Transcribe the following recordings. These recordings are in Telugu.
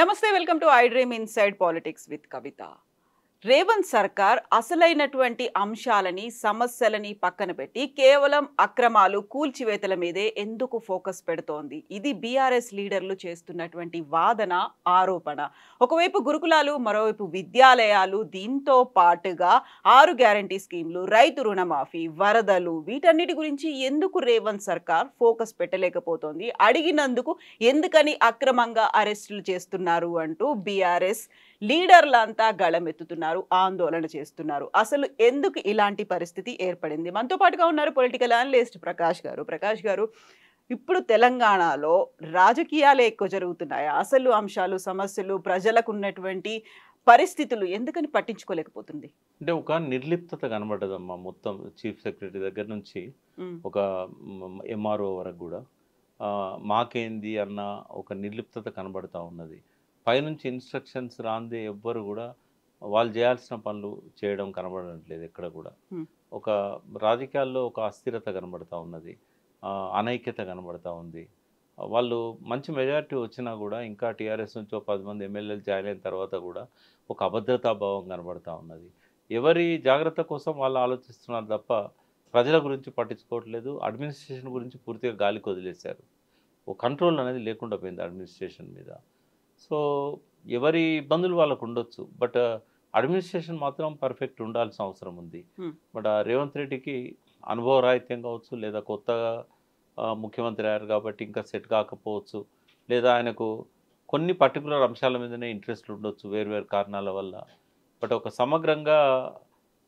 నమస్తే welcome to I dream inside politics with Kavitha. Revanth సర్కార్ అసలైనటువంటి అంశాలని సమస్యలని పక్కన పెట్టి కేవలం అక్రమాలు కూల్చివేతల మీదే ఎందుకు ఫోకస్ పెడుతోంది? ఇది బీఆర్ఎస్ లీడర్లు చేస్తున్నటువంటి వాదన, ఆరోపణ. ఒకవైపు గురుకులాలు, మరోవైపు విద్యాలయాలు, దీంతో పాటుగా 6 గ్యారంటీ స్కీమ్లు, రైతు రుణమాఫీ, వరదలు, వీటన్నిటి గురించి ఎందుకు రేవంత్ సర్కార్ ఫోకస్ పెట్టలేకపోతోంది? అడిగినందుకు ఎందుకని అక్రమంగా అరెస్టులు చేస్తున్నారు అంటూ బీఆర్ఎస్ లీడర్లంతా గళమెత్తుతున్నారు, ఆందోళన చేస్తున్నారు. అసలు ఎందుకు ఇలాంటి పరిస్థితి ఏర్పడింది? మనతో పాటుగా ఉన్నారు పొలిటికల్ అనలిస్ట్ ప్రకాష్ గారు. ప్రకాష్ గారు, ఇప్పుడు తెలంగాణలో రాజకీయాలే ఎక్కువ జరుగుతున్నాయా? అసలు అంశాలు, సమస్యలు, ప్రజలకు ఉన్నటువంటి పరిస్థితులు ఎందుకని పట్టించుకోలేకపోతుంది? అంటే ఒక నిర్లిప్తత కనబడ్డదమ్మా. మొత్తం చీఫ్ సెక్రటరీ దగ్గర నుంచి ఒక ఎంఆర్ఓ వరకు కూడా మాకేంది అన్న ఒక నిర్లిప్తత కనబడతా ఉన్నది. పైనుంచి ఇన్స్ట్రక్షన్స్ రాందే ఎవ్వరు కూడా వాళ్ళు చేయాల్సిన పనులు చేయడం కనబడట్లేదు ఎక్కడ కూడా. ఒక రాజకీయాల్లో ఒక అస్థిరత కనబడతా ఉన్నది, అనైక్యత కనబడతా ఉంది. వాళ్ళు మంచి మెజారిటీ వచ్చినా కూడా ఇంకా టీఆర్ఎస్ నుంచి 10 మంది ఎమ్మెల్యేలు జాయిన్ అయిన తర్వాత కూడా ఒక అభద్రతాభావం కనబడతా ఉన్నది. ఎవరి జాగ్రత్త కోసం వాళ్ళు ఆలోచిస్తున్నారు తప్ప ప్రజల గురించి పట్టించుకోవట్లేదు. అడ్మినిస్ట్రేషన్ గురించి పూర్తిగా గాలికి వదిలేశారు. ఒక కంట్రోల్ అనేది లేకుండా పోయింది అడ్మినిస్ట్రేషన్ మీద. సో ఎవరి ఇబ్బందులు వాళ్ళకు ఉండొచ్చు, బట్ అడ్మినిస్ట్రేషన్ మాత్రం పర్ఫెక్ట్ ఉండాల్సిన అవసరం ఉంది. బట్ రేవంత్ రెడ్డికి అనుభవరాహిత్యం కావచ్చు, లేదా కొత్తగా ముఖ్యమంత్రి అయ్యారు కాబట్టి ఇంకా సెట్ కాకపోవచ్చు, లేదా ఆయనకు కొన్ని పర్టికులర్ అంశాల మీదనే ఇంట్రెస్ట్ ఉండొచ్చు వేరు కారణాల వల్ల. బట్ ఒక సమగ్రంగా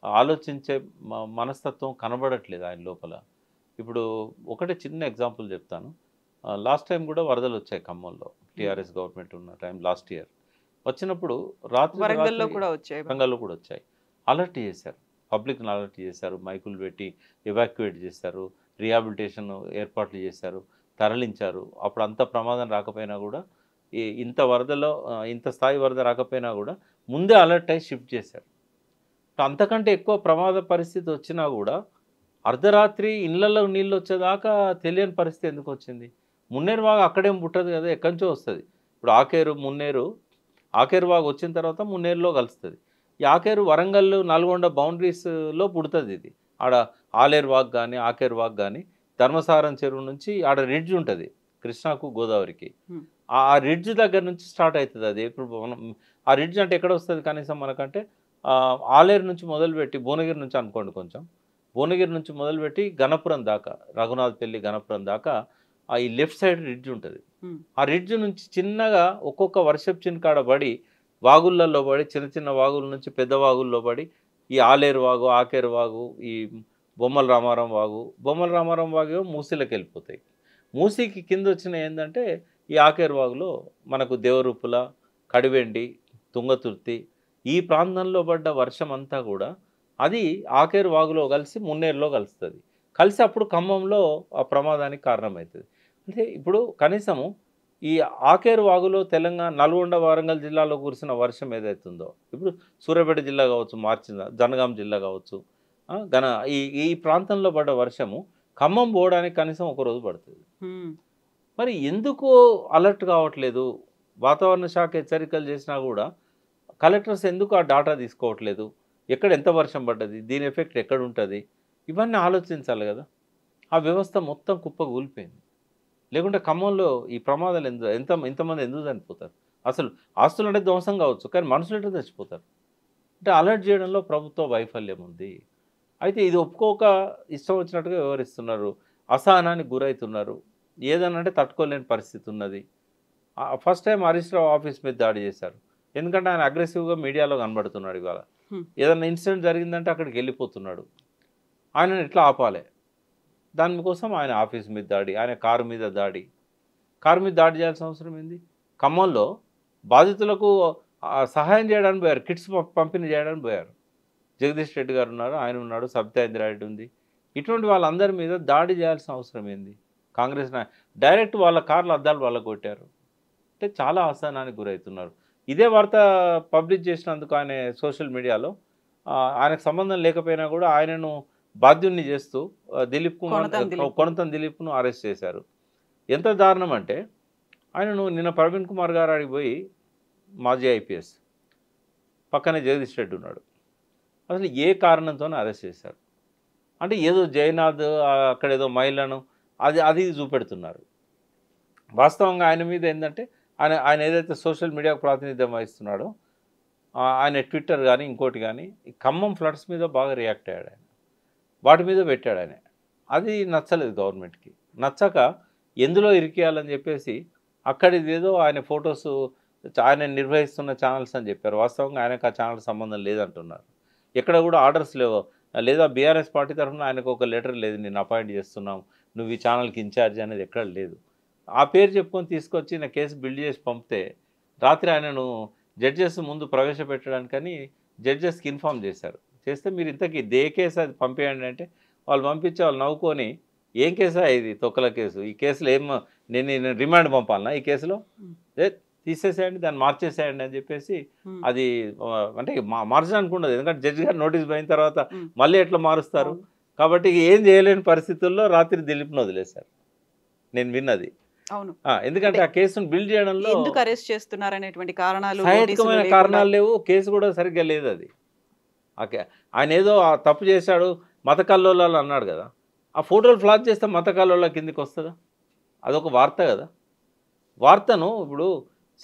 ఆలోచించే మనస్తత్వం కనబడట్లేదు ఆయన లోపల. ఇప్పుడు ఒకటే చిన్న ఎగ్జాంపుల్ చెప్తాను. లాస్ట్ టైం కూడా వరదలు వచ్చాయి ఖమ్మంలో, టీఆర్ఎస్ గవర్నమెంట్ ఉన్న టైం లాస్ట్ ఇయర్ వచ్చినప్పుడు వరంగల్లో కూడా వచ్చాయి. అలర్ట్ చేశారు, పబ్లిక్ని అలర్ట్ చేశారు, మైకులు పెట్టి ఎవాక్యుయేట్ చేశారు, రీహాబిలిటేషన్ ఏర్పాట్లు చేశారు, తరలించారు. అప్పుడు అంత ప్రమాదం రాకపోయినా కూడా, ఇంత వరదలో ఇంత స్థాయి వరద రాకపోయినా కూడా ముందే అలర్ట్ అయ్యి షిఫ్ట్ చేశారు. అంతకంటే ఎక్కువ ప్రమాద పరిస్థితి వచ్చినా కూడా అర్ధరాత్రి ఇళ్లలో నీళ్ళు వచ్చేదాకా తెలియని పరిస్థితి ఎందుకు వచ్చింది? మున్నేరు వాగు అక్కడేం పుట్టదు కదా, ఎక్కడి నుంచో వస్తుంది. ఇప్పుడు ఆకేరు వాగు వచ్చిన తర్వాత మున్నేరులో కలుస్తుంది. ఈ ఆకేరు వరంగల్, నల్గొండ బౌండరీస్లో పుడుతుంది. ఇది ఆడ ఆలేరు వాగు కానీ ఆకేరు వాగు కానీ ధర్మసారం చెరువు నుంచి ఆడ రిడ్జ్ ఉంటుంది కృష్ణాకు గోదావరికి. ఆ రిడ్జ్ దగ్గర నుంచి స్టార్ట్ అవుతుంది అది. ఇప్పుడు మనం ఆ రిడ్జ్ అంటే ఎక్కడ వస్తుంది కనీసం మనకంటే ఆలేరు నుంచి మొదలుపెట్టి భువనగిరి నుంచి అనుకోండి, కొంచెం భువనగిరి నుంచి మొదలుపెట్టి గణపురం దాకా, రఘునాథపల్లి గణపురం దాకా ఈ లెఫ్ట్ సైడ్ రిడ్జ్ ఉంటుంది. ఆ రిడ్జ్ నుంచి చిన్నగా ఒక్కొక్క వర్షపు చినుకాడ పడి వాగుళ్ళల్లో పడి, చిన్న చిన్న వాగుల నుంచి పెద్ద వాగుల్లో పడి ఈ ఆలేరు వాగు, ఆకేరు వాగు, ఈ బొమ్మల రామారం వాగు మూసీలకు వెళ్ళిపోతాయి. మూసీకి కింద వచ్చిన ఏంటంటే ఈ ఆకేరు వాగులో మనకు దేవరూపుల, కడివెండి, తుంగతుర్తి ఈ ప్రాంతంలో పడ్డ వర్షం అంతా కూడా అది ఆకేరు వాగులో కలిసి మున్నేరులో కలుస్తుంది. కలిసి అప్పుడు ఖమ్మంలో ఆ ప్రమాదానికి కారణమవుతుంది. అంటే ఇప్పుడు కనీసము ఈ ఆకేరు వాగులో తెలంగాణ, నల్గొండ, వరంగల్ జిల్లాలో కురిసిన వర్షం ఏదైతుందో, ఇప్పుడు సూర్యాపేట జిల్లా కావచ్చు, జనగాం జిల్లా కావచ్చు, ఈ ప్రాంతంలో పడ్డ వర్షము ఖమ్మం పోవడానికి కనీసం ఒక రోజు పడుతుంది. మరి ఎందుకు అలర్ట్ కావట్లేదు? వాతావరణ శాఖ హెచ్చరికలు చేసినా కూడా కలెక్టర్స్ ఎందుకు ఆ డాటా తీసుకోవట్లేదు? ఎక్కడ ఎంత వర్షం పడ్డది, దీని ఎఫెక్ట్ ఎక్కడ ఉంటుంది, ఇవన్నీ ఆలోచించాలి కదా. ఆ వ్యవస్థ మొత్తం కుప్పకూలిపోయింది. లేకుంటే ఖమ్మంలో ఈ ప్రమాదాలు ఎంతమంది ఎందుకు చనిపోతారు? అసలు ఆస్తులు అంటే ధ్వంసం కావచ్చు, కానీ మనుషులు అంటే చచ్చిపోతారు. అంటే అలర్ట్ చేయడంలో ప్రభుత్వ వైఫల్యం ఉంది. అయితే ఇది ఒప్పుకోక ఇష్టం వచ్చినట్టుగా వ్యవహరిస్తున్నారు, అసహనానికి గురవుతున్నారు, ఏదనంటే తట్టుకోలేని పరిస్థితి ఉన్నది. First time Harish Rao office మీద దాడి చేశారు. ఎందుకంటే ఆయన అగ్రెసివ్గా మీడియాలో కనబడుతున్నాడు. ఇవాళ ఏదైనా ఇన్సిడెంట్ జరిగిందంటే అక్కడికి వెళ్ళిపోతున్నాడు. ఆయనను ఎట్లా ఆపాలి? దానికోసం ఆయన ఆఫీస్ మీద దాడి, ఆయన కారు మీద దాడి చేయాల్సిన అవసరం ఏంది? ఖమ్మంలో బాధితులకు సహాయం చేయడానికి పోయారు, కిట్స్ పంపిణీ చేయడానికి పోయారు. జగదీష్ రెడ్డి గారు ఉన్నారు, ఆయన ఉన్నాడు, సబితా ఇంద్రారెడ్డి ఉంది. ఇటువంటి వాళ్ళందరి మీద దాడి చేయాల్సిన అవసరం ఏంది? కాంగ్రెస్ డైరెక్ట్ వాళ్ళ కార్ల అద్దాలు వాళ్ళకు కొట్టారు. అంటే చాలా అసహనానికి గురవుతున్నారు. ఇదే వార్త పబ్లిష్ చేసినందుకు ఆయన సోషల్ మీడియాలో ఆయనకు సంబంధం లేకపోయినా కూడా ఆయనను బాధ్యుణ్ణి చేస్తూ కొనతం దిలీప్ను అరెస్ట్ చేశారు. ఎంత దారుణం అంటే, ఆయనను నిన్న ప్రవీణ్ కుమార్ గారు అడిగిపోయి మాజీ ఐపీఎస్, పక్కనే జగదీష్ రెడ్డి ఉన్నాడు. అసలు ఏ కారణంతోనే అరెస్ట్ చేశారు అంటే ఏదో జయనాథ్ అక్కడ ఏదో మహిళను అది చూపెడుతున్నారు. వాస్తవంగా ఆయన మీద ఏంటంటే ఆయన ఏదైతే సోషల్ మీడియాకు ప్రాతినిధ్యం వహిస్తున్నాడో ఆయన ట్విట్టర్ కానీ ఇంకోటి కానీ ఖమ్మం ఫ్లడ్స్ మీద బాగా రియాక్ట్ అయ్యాడు ఆయన, వాటి మీద పెట్టాడు ఆయన. అది నచ్చలేదు గవర్నమెంట్కి. నచ్చక ఎందులో ఇరికేయాలని చెప్పేసి అక్కడిదేదో ఆయన ఫొటోస్ ఆయన నిర్వహిస్తున్న ఛానల్స్ అని చెప్పారు. వాస్తవంగా ఆయనకు ఆ ఛానల్ సంబంధం లేదంటున్నారు. ఎక్కడ కూడా ఆర్డర్స్ లేవు, లేదా బీఆర్ఎస్ పార్టీ తరఫున ఆయనకు ఒక లెటర్ లేదు, నేను అపాయింట్ చేస్తున్నాం, నువ్వు ఈ ఛానల్కి ఇన్ఛార్జ్ అనేది ఎక్కడ లేదు. ఆ పేరు చెప్పుకొని తీసుకొచ్చి నా కేసు బిల్డ్ చేసి పంపితే రాత్రి ఆయనను జడ్జెస్ ముందు ప్రవేశపెట్టడానికని జడ్జెస్కి ఇన్ఫామ్ చేశారు. చేస్తే మీరు ఇంతకీ దే కేసు అది పంపేయండి అంటే వాళ్ళు పంపించి వాళ్ళు నవ్వుకొని ఏం కేసా ఇది తొక్కల కేసు, ఈ కేసులో నేను రిమాండ్ పంపాలన్నా ఈ కేసులో, తీసేసేయండి దాన్ని మార్చేసేయండి అని చెప్పేసి అది అంటే మార్చడానికి ఉండదు. ఎందుకంటే జడ్జి గారు నోటీస్ పోయిన తర్వాత మళ్ళీ ఎట్లా మారుస్తారు. కాబట్టి ఏం చేయలేని పరిస్థితుల్లో రాత్రి దిలీప్ను వదిలేశారు నేను విన్నది. అవును, ఎందుకంటే ఆ కేసును బిల్డ్ చేయడంలో ఎందుకు అరెస్ట్ చేస్తున్నారు అనేటువంటి కారణాలు సహేతుకమైన కారణాలు లేవు, కేసు కూడా సరిగ్గా లేదు. అది ఆయన ఏదో తప్పు చేశాడు మత కల్లోలాలు అన్నాడు కదా, ఆ ఫోటోలు ఫ్లాష్ చేస్తే మత కల్లోల కిందికి వస్తుందా? అదొక వార్త కదా. వార్తను ఇప్పుడు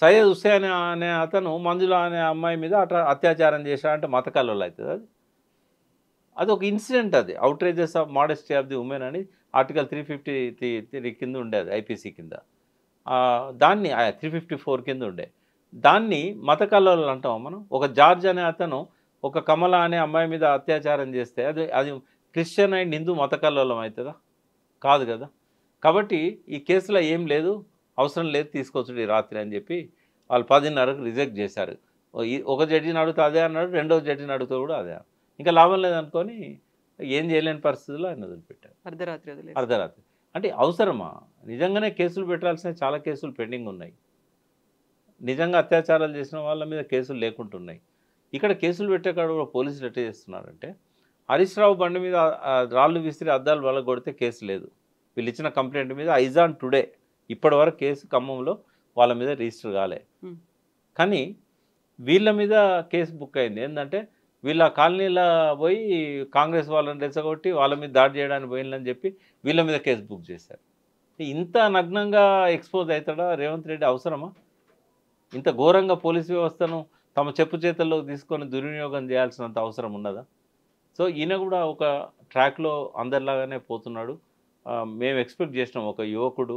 సయ్యద్ హుస్సేన్ అనే అతను మంజుల అనే అమ్మాయి మీద అత్యాచారం చేశాడంటే మత కల్లోలు అవుతుంది. అది ఒక ఇన్సిడెంట్, అది outrages of modesty of the women అని ఆర్టికల్ 353 కింద ఉండేది ఐపీసీ కింద, దాన్ని 354 కింద ఉండే. దాన్ని మత కల్లోలు అంటాం మనం. ఒక జార్జ్ అనే అతను ఒక కమల అనే అమ్మాయి మీద అత్యాచారం చేస్తే అది క్రిస్టియన్ అండ్ హిందూ మత కల్లోలం అవుతుందా? కాదు కదా. కాబట్టి ఈ కేసులో ఏం లేదు, అవసరం లేదు తీసుకోవచ్చు రాత్రి అని చెప్పి వాళ్ళు 10:30కు రిజెక్ట్ చేశారు. ఒక జడ్జిని అడిగితే అదే అన్నాడు, రెండవ జడ్జిని అడిగితే కూడా అదే. ఇంకా లాభం లేదనుకొని ఏం చేయలేని పరిస్థితుల్లో ఆయన వదిలిపెట్టారు అర్ధరాత్రి. అంటే అవసరమా? నిజంగానే కేసులు పెట్టాల్సిన చాలా కేసులు పెండింగ్ ఉన్నాయి. నిజంగా అత్యాచారాలు చేసిన వాళ్ళ మీద కేసులు లేకుంటున్నాయి. ఇక్కడ కేసులు పెట్టే కాడ కూడా పోలీసులు ఎట్లా చేస్తున్నారంటే హరీష్ రావు బండి మీద రాళ్ళు విసిరి అద్దాలు వలగొడితే కేసు లేదు. వీళ్ళు ఇచ్చిన కంప్లైంట్ మీద ఐజాన్ టుడే ఇప్పటి వరకు కేసు ఖమ్మంలో వాళ్ళ మీద రిజిస్టర్ కాలే. కానీ వీళ్ళ మీద కేసు బుక్ అయింది. ఏంటంటే వీళ్ళ కాలనీలో పోయి కాంగ్రెస్ వాళ్ళని రెచ్చగొట్టి వాళ్ళ మీద దాడి చేయడానికి పోయిందని చెప్పి వీళ్ళ మీద కేసు బుక్ చేశారు. ఇంత నగ్నంగా ఎక్స్పోజ్ అవుతాడా రేవంత్ రెడ్డి? అవసరమా? ఇంత ఘోరంగా పోలీసు వ్యవస్థను తమ చెప్పు చేతుల్లోకి తీసుకొని దుర్వినియోగం చేయాల్సినంత అవసరం ఉన్నదా? సో ఈయన కూడా ఒక ట్రాక్లో అందరిలాగానే పోతున్నాడు. మేము ఎక్స్పెక్ట్ చేసినాం ఒక యువకుడు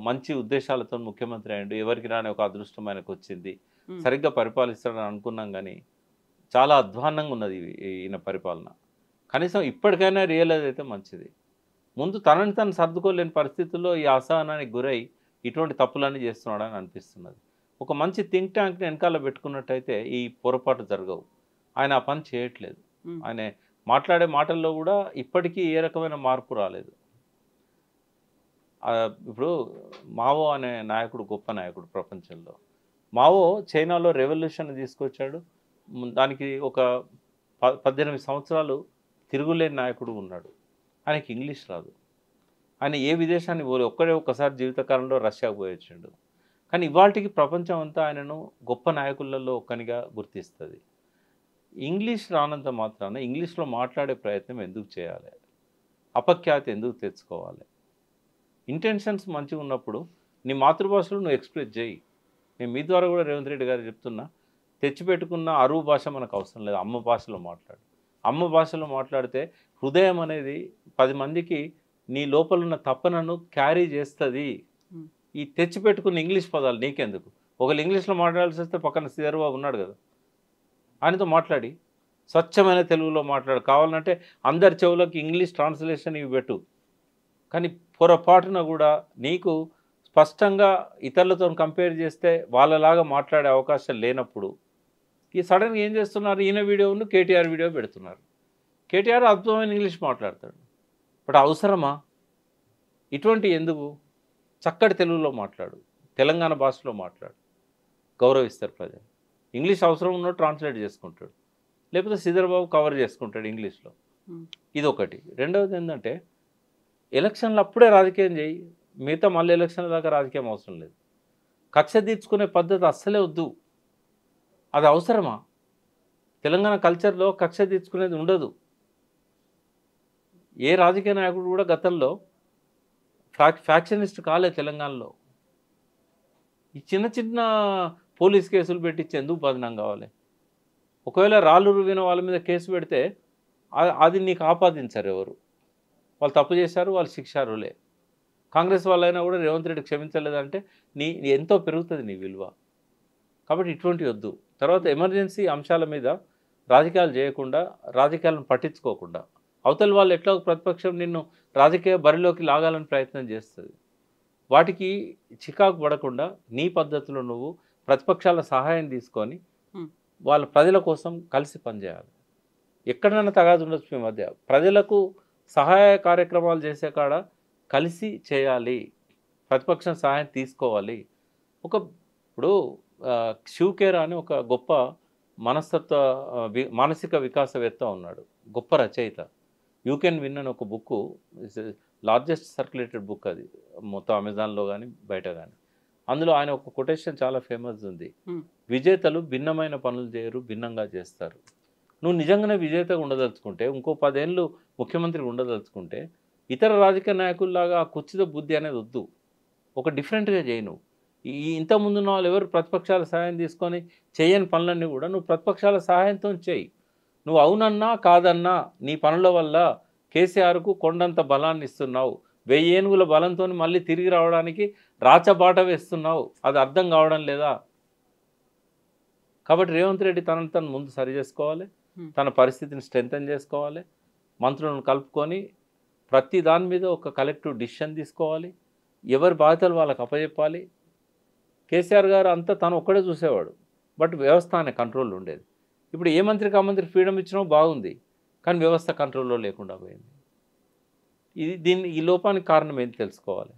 మంచి ఉద్దేశాలతో ముఖ్యమంత్రి అయ్యాడు, ఎవరికి రాని ఒక అదృష్టం ఆయనకు వచ్చింది, సరిగ్గా పరిపాలిస్తాడని అనుకున్నాం. కానీ చాలా అధ్వాన్నంగా ఉన్నది ఈయన పరిపాలన. కనీసం ఇప్పటికైనా రియలైజ్ అయితే మంచిది. ముందు తనని తను సర్దుకోలేని పరిస్థితుల్లో ఈ అసహనానికి గురై ఇటువంటి తప్పులన్నీ చేస్తున్నాడని అనిపిస్తున్నది. ఒక మంచి థింక్ ట్యాంక్ని వెనకాల పెట్టుకున్నట్టయితే ఈ పొరపాటు జరగవు. ఆయన ఆ పని చేయట్లేదు. ఆయన మాట్లాడే మాటల్లో కూడా ఇప్పటికీ ఏ రకమైన మార్పు రాలేదు. ఇప్పుడు మావో అనే నాయకుడు గొప్ప నాయకుడు ప్రపంచంలో. మావో చైనాలో రెవల్యూషన్ తీసుకొచ్చాడు. దానికి ఒక 18 సంవత్సరాలు తిరుగులేని నాయకుడు ఉన్నాడు. ఆయనకి ఇంగ్లీష్ రాదు. ఆయన ఏ విదేశానికి పోలే, ఒక్కసారి జీవితకాలంలో రష్యాకు పోయొచ్చాడు. కానీ ఇవాళకి ప్రపంచం అంతా ఆయనను గొప్ప నాయకులలో ఒక్కనిగా గుర్తిస్తుంది. ఇంగ్లీష్ రానంత మాత్రాన ఇంగ్లీష్లో మాట్లాడే ప్రయత్నం ఎందుకు చేయాలి? అపఖ్యాతి ఎందుకు తెచ్చుకోవాలి? ఇంటెన్షన్స్ మంచిగా ఉన్నప్పుడు నీ మాతృభాషలో నువ్వు ఎక్స్ప్రెస్ చేయి. నేను మీ ద్వారా కూడా రేవంత్ రెడ్డి గారు చెప్తున్నా, తెచ్చిపెట్టుకున్న అరువు భాష మనకు అవసరం లేదు. అమ్మ భాషలో మాట్లాడు. అమ్మ భాషలో మాట్లాడితే హృదయం అనేది 10 మందికి నీ లోపల ఉన్న తపనను క్యారీ చేస్తుంది. ఈ తెచ్చిపెట్టుకున్న ఇంగ్లీష్ పదాలు నీకెందుకు? ఒకళ్ళు ఇంగ్లీష్లో మాట్లాడాల్సి వస్తే పక్కన శ్రీధర్బాబు ఉన్నాడు కదా, ఆయనతో మాట్లాడి స్వచ్ఛమైన తెలుగులో మాట్లాడు. కావాలంటే అందరి చెవులకు ఇంగ్లీష్ ట్రాన్స్లేషన్ ఇవి పెట్టు. కానీ పొరపాటున కూడా నీకు స్పష్టంగా ఇతరులతో కంపేర్ చేస్తే వాళ్ళలాగా మాట్లాడే అవకాశం లేనప్పుడు ఈ సడన్గా ఏం చేస్తున్నారు? ఈయన వీడియోను కేటీఆర్ వీడియో పెడుతున్నారు. కేటీఆర్ అద్భుతమైన ఇంగ్లీష్ మాట్లాడతాడు. బట్ అవసరమా? ఇటువంటి ఎందుకు? చక్కటి తెలుగులో మాట్లాడు, తెలంగాణ భాషలో మాట్లాడు, గౌరవిస్తారు ప్రజలు. ఇంగ్లీష్ అవసరం ఉన్నట్టు ట్రాన్స్లేట్ చేసుకుంటాడు, లేకపోతే శ్రీధర్బాబు కవర్ చేసుకుంటాడు ఇంగ్లీష్లో. ఇది ఒకటి. రెండవది ఏంటంటే ఎలక్షన్లు అప్పుడే రాజకీయం చేయి, మిగతా మళ్ళీ ఎలక్షన్ల దాకా రాజకీయం అవసరం లేదు. కక్ష తీర్చుకునే పద్ధతి అస్సలే వద్దు. అది అవసరమా? తెలంగాణ కల్చర్లో కక్ష తీర్చుకునేది ఉండదు. ఏ రాజకీయ నాయకుడు కూడా గతంలో ఫ్యాక్షనిస్ట్ కాలే తెలంగాణలో. ఈ చిన్న చిన్న పోలీస్ కేసులు పెట్టించి ఎందుకు బదనాం కావాలి? ఒకవేళ రాళ్ళు రువ్విన వాళ్ళ మీద కేసు పెడితే అది నీకు ఆపాదించరు ఎవరు. వాళ్ళు తప్పు చేశారు, వాళ్ళు శిక్షారులే. కాంగ్రెస్ వాళ్ళైనా కూడా రేవంత్ రెడ్డి క్షమించలేదంటే నీ ఎంతో పెరుగుతుంది నీ విలువ. కాబట్టి ఇటువంటివి వద్దు. తర్వాత ఎమర్జెన్సీ అంశాల మీద రాజకీయాలు చేయకుండా, రాజకీయాలను పట్టించుకోకుండా, అవతల వాళ్ళు ఎట్లా ప్రతిపక్షం నిన్ను రాజకీయ బరిలోకి లాగాలని ప్రయత్నం చేస్తుంది. వాటికి చికాకు పడకుండా నీ పద్ధతిలో నువ్వు ప్రతిపక్షాల సహాయం తీసుకొని వాళ్ళ ప్రజల కోసం కలిసి పనిచేయాలి. ఎక్కడైనా తగాదు ఉండొచ్చు మీ మధ్య, ప్రజలకు సహాయ కార్యక్రమాలు చేసే కాడ కలిసి చేయాలి, ప్రతిపక్షం సహాయం తీసుకోవాలి. ఇప్పుడు శివకేరా అని ఒక గొప్ప మానసిక వికాసవేత్త ఉన్నాడు, గొప్ప రచయిత. యూ కెన్ విన్ అని ఒక బుక్, లార్జెస్ట్ సర్క్యులేటెడ్ బుక్ అది మొత్తం అమెజాన్లో కానీ బయట కానీ. అందులో ఆయన ఒక కొటేషన్ చాలా ఫేమస్ ఉంది, విజేతలు భిన్నమైన పనులు చేయరు, భిన్నంగా చేస్తారు. నువ్వు నిజంగానే విజేతగా ఉండదలుచుకుంటే, ఇంకో 10 ఏళ్ళు ముఖ్యమంత్రిగా ఉండదలుచుకుంటే, ఇతర రాజకీయ నాయకుల్లాగా ఆ కుర్చీతో బుద్ధి అనేది వద్దు. ఒక డిఫరెంట్గా చేయి నువ్వు. ఇంతకుముందు ఉన్న వాళ్ళు ఎవరు ప్రతిపక్షాల సహాయం తీసుకొని చేయని పనులన్నీ కూడా నువ్వు ప్రతిపక్షాల సహాయంతో చేయి. నువ్వు అవునన్నా కాదన్నా నీ పనుల వల్ల కేసీఆర్కు కొండంత బలాన్ని ఇస్తున్నావు, 1000 ఏనుగుల బలంతో మళ్ళీ తిరిగి రావడానికి రాచబాట వేస్తున్నావు. అది అర్థం కావడం లేదా? కాబట్టి రేవంత్ రెడ్డి తనను తను ముందు సరి చేసుకోవాలి, తన పరిస్థితిని స్ట్రెంథన్ చేసుకోవాలి, మంత్రులను కలుపుకొని ప్రతి దాని మీద ఒక కలెక్టివ్ డిసిషన్ తీసుకోవాలి, ఎవరి బాధ్యతలు వాళ్ళకి అప్పచెప్పాలి. కేసీఆర్ గారు అంతా తను ఒక్కడే చూసేవాడు, బట్ వ్యవస్థ అనే కంట్రోల్ ఉండేది. ఇప్పుడు ఏ మంత్రికి ఆ మంత్రి ఫ్రీడమ్ ఇచ్చినా బాగుంది, కానీ వ్యవస్థ కంట్రోల్లో లేకుండా పోయింది. ఈ లోపానికి కారణం ఏంటి తెలుసుకోవాలి.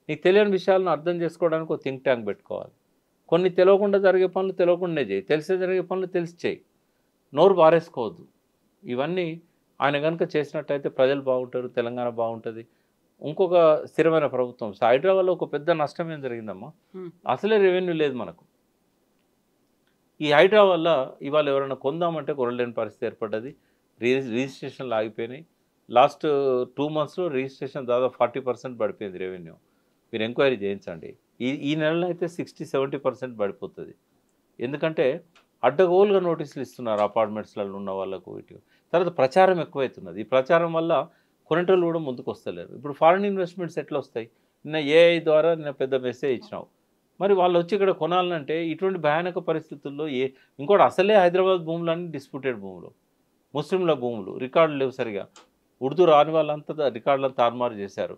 నీకు తెలియని విషయాలను అర్థం చేసుకోవడానికి ఒక థింక్ ట్యాంక్ పెట్టుకోవాలి. కొన్ని తెలియకుండా జరిగే పనులు తెలియకుండానే చేయి, తెలిసే జరిగే పనులు తెలిసి చేయి, నోరు బారేసుకోవద్దు. ఇవన్నీ ఆయన కనుక చేసినట్టయితే ప్రజలు బాగుంటారు, తెలంగాణ బాగుంటుంది, ఇంకొక స్థిరమైన ప్రభుత్వం. హైదరాబాద్లో ఒక పెద్ద నష్టం ఏం జరిగిందమ్మా, అసలే రెవెన్యూ లేదు మనకు. ఈ హైదరాబాద్లో ఇవాళ ఎవరైనా కొందామంటే కొనలేని పరిస్థితి ఏర్పడ్డది. రిజిస్ట్రేషన్లు ఆగిపోయినాయి. లాస్ట్ 2 monthsలో రిజిస్ట్రేషన్ దాదాపు 40% పడిపోయింది రెవెన్యూ. మీరు ఎంక్వైరీ చేయించండి. ఈ నెలలో అయితే 60-70% పడిపోతుంది. ఎందుకంటే అడ్డగోలుగా నోటీసులు ఇస్తున్నారు అపార్ట్మెంట్స్లలో ఉన్న వాళ్ళకు. ఇటు తర్వాత ప్రచారం ఎక్కువవుతున్నది. ఈ ప్రచారం వల్ల కొనేటోళ్ళు కూడా ముందుకు వస్తలేరు. ఇప్పుడు ఫారిన్ ఇన్వెస్ట్మెంట్స్ ఎట్లా వస్తాయి? నిన్న ఏఐ ద్వారా నిన్న పెద్ద మెసేజ్ ఇచ్చినావు, మరి వాళ్ళు వచ్చి ఇక్కడ కొనాలంటే ఇటువంటి భయానక పరిస్థితుల్లో ఇంకోటి అసలే హైదరాబాద్ భూములన్నీ డిస్ప్యూటెడ్ భూములు, ముస్లింల భూములు, రికార్డులు లేవు సరిగా. ఉర్దూ రాని వాళ్ళంతా రికార్డులను తారుమారు చేశారు.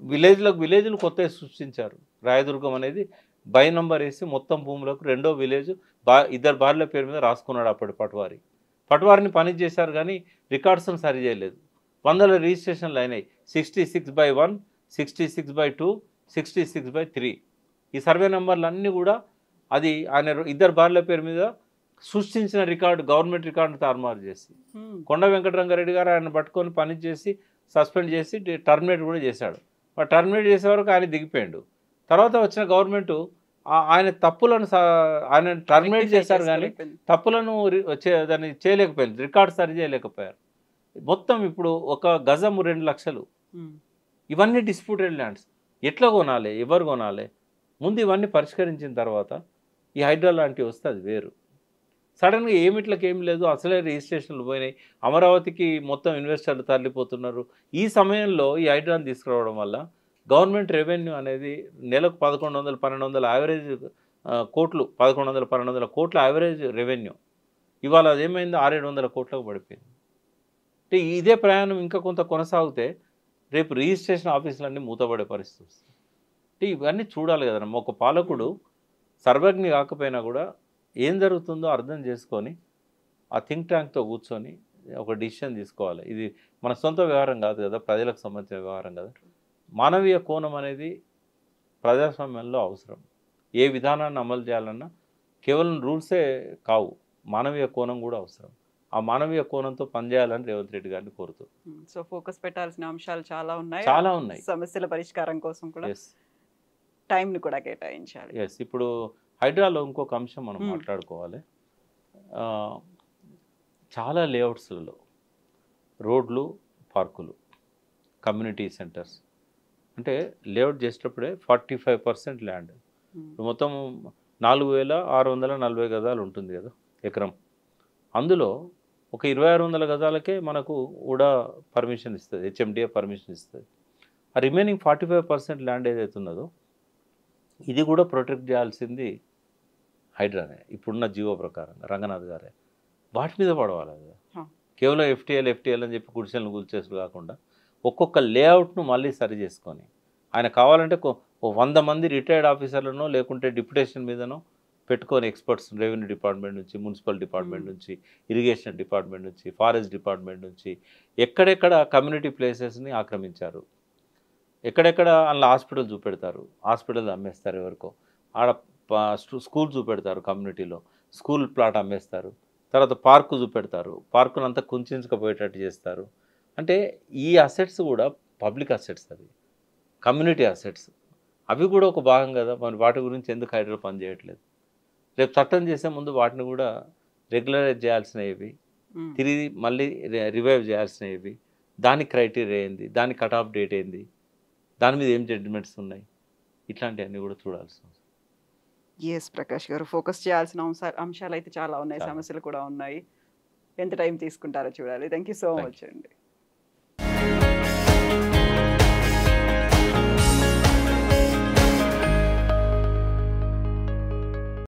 విలేజ్లు కొత్తగా సృష్టించారు. రాయదుర్గం అనేది బై నంబర్ వేసి మొత్తం భూములకు 2వ విలేజ్ 2 భార్యల పేరు మీద రాసుకున్నాడు అప్పటి పట్వారిని పని చేశారు, కానీ రికార్డ్స్ను సరి చేయలేదు. 100 రిజిస్ట్రేషన్లు అయినాయి. 66/1, 66/2, 66/3. ఈ సర్వే నెంబర్లు అన్నీ కూడా అది ఆయన 2 భార్యల పేరు మీద సృష్టించిన రికార్డు, గవర్నమెంట్ రికార్డును తారుమారు చేసి కొండ వెంకటరంగారెడ్డి గారు ఆయన పట్టుకొని పని చేసి సస్పెండ్ చేసి టర్మినేట్ కూడా చేశాడు. మరి టర్మినేట్ చేసే వరకు ఆయన దిగిపోయాడు. తర్వాత వచ్చిన గవర్నమెంట్ ఆయన తప్పులను ఆయన టర్మినేట్ చేశారు, కానీ తప్పులను దాన్ని చేయలేకపోయింది, రికార్డు సరి చేయలేకపోయారు. మొత్తం ఇప్పుడు ఒక గజము 2 లక్షలు. ఇవన్నీ డిస్ప్యూటెడ్ ల్యాండ్స్. ఎట్లా కొనాలి, ఎవరు కొనాలి? ముందు ఇవన్నీ పరిష్కరించిన తర్వాత ఈ హైడ్రా లాంటివి వస్తే అది వేరు. సడన్గా ఏం లేదు, అసలే రిజిస్ట్రేషన్లు పోయినాయి, అమరావతికి మొత్తం ఇన్వెస్టర్లు తరలిపోతున్నారు. ఈ సమయంలో ఈ హైడ్రాని తీసుకురావడం వల్ల గవర్నమెంట్ రెవెన్యూ అనేది నెలకు 1100-1200 యావరేజ్ కోట్లు, 1100-1200 కోట్ల యావరేజ్ రెవెన్యూ ఇవాళ అదేమైంది 600-700 కోట్లకు పడిపోయింది. అంటే ఇదే ప్రయాణం ఇంకా కొంత కొనసాగితే రేపు రిజిస్ట్రేషన్ ఆఫీసులన్నీ మూతపడే పరిస్థితి వస్తుంది. అంటే ఇవన్నీ చూడాలి కదమ్మా. ఒక పాలకుడు సర్వజ్ఞి కాకపోయినా కూడా ఏం జరుగుతుందో అర్థం చేసుకొని ఆ థింక్ ట్యాంక్తో కూర్చొని ఒక డిసిషన్ తీసుకోవాలి. ఇది మన సొంత వ్యవహారం కాదు కదా, ప్రజలకు సంబంధించిన వ్యవహారం కదా. మానవీయ కోణం అనేది ప్రజాస్వామ్యంలో అవసరం. ఏ విధానాన్ని అమలు చేయాలన్నా కేవలం రూల్సే కావు, మానవీయ కోణం కూడా అవసరం. ఆ మానవీయ కోణంతో పనిచేయాలని రేవంత్ రెడ్డి గారిని కోరుతూ. సో ఫోకస్ పెట్టాల్సిన అంశాలు చాలా ఉన్నాయి, చాలా ఉన్నాయి సమస్యల పరిష్కారం కోసం కూడా. టైంని కూడా కేటాయించాలి. ఎస్. ఇప్పుడు హైడ్రాలో ఇంకొక అంశం మనం మ్మ్. మాట్లాడుకోవాలి. ఆ, చాలా లేఅవుట్స్లలో రోడ్లు, పార్కులు, కమ్యూనిటీ సెంటర్స్ అంటే లేఅవుట్ చేసేటప్పుడే 45% ల్యాండ్ మొత్తం 4,640 గజాలు ఉంటుంది కదా ఎకరం. అందులో ఒక 2,600 గజాలకే మనకు కూడా పర్మిషన్ ఇస్తుంది, హెచ్ఎండిఏ పర్మిషన్ ఇస్తుంది. ఆ రిమైనింగ్ 45% ల్యాండ్ ఏదైతే ఉన్నదో ఇది కూడా ప్రొటెక్ట్ చేయాల్సింది హైడ్రానే ఇప్పుడున్న జీవో ప్రకారంగా, రంగనాథ్ గారే. వాటి మీద పడవాలి అది. హ. కేవలం ఎఫ్టీఎల్ అని చెప్పి గుడిసెలను కూల్చేసుడు కాకుండా ఒక్కొక్క లేఅవుట్ను మళ్ళీ సరి చేసుకొని ఆయన కావాలంటే ఓ 100 మంది రిటైర్డ్ ఆఫీసర్లను లేకుంటే డిప్యుటేషన్ మీదనో పెట్టుకొని ఎక్స్పర్ట్స్ రెవెన్యూ డిపార్ట్మెంట్ నుంచి, మున్సిపల్ డిపార్ట్మెంట్ నుంచి, ఇరిగేషన్ డిపార్ట్మెంట్ నుంచి, ఫారెస్ట్ డిపార్ట్మెంట్ నుంచి ఎక్కడెక్కడ కమ్యూనిటీ ప్లేసెస్ని ఆక్రమించారు, ఎక్కడెక్కడ అందులో హాస్పిటల్ చూపెడతారు, హాస్పిటల్ అమ్మేస్తారు ఎవరికో, ఆడ స్కూల్ చూపెడతారు, కమ్యూనిటీలో స్కూల్ ప్లాట్ అమ్మేస్తారు, తర్వాత పార్కు చూపెడతారు, పార్కును అంతా కుంచుకుపోయేటట్టు చేస్తారు. అంటే ఈ అసెట్స్ కూడా పబ్లిక్ అసెట్స్, అవి కమ్యూనిటీ అసెట్స్, అవి కూడా ఒక భాగం కదా. మరి వాటి గురించి ఎందుకు హైడ్రా పని చేయట్లేదు? రేపు చట్టం చేసే ముందు వాటిని కూడా రెగ్యులరైజ్ చేయాల్సినవి, తిరిగి మళ్ళీ రివైవ్ చేయాల్సినవి, దాని క్రైటీరియా ఏంది, దాని కట్ ఆఫ్ డేట్ ఏంది, దాని మీద ఏం జడ్జిమెంట్స్ ఉన్నాయి, ఇట్లాంటివన్నీ కూడా చూడాల్సి ఉంది. ఎస్ ప్రకాష్ గారు, ఫోకస్ చేయాల్సిన అంశాలు అయితే చాలా ఉన్నాయి, చాలా. సమస్యలు కూడా ఉన్నాయి. ఎంత టైం తీసుకుంటారో చూడాలి. Thank you so Thank much అండి.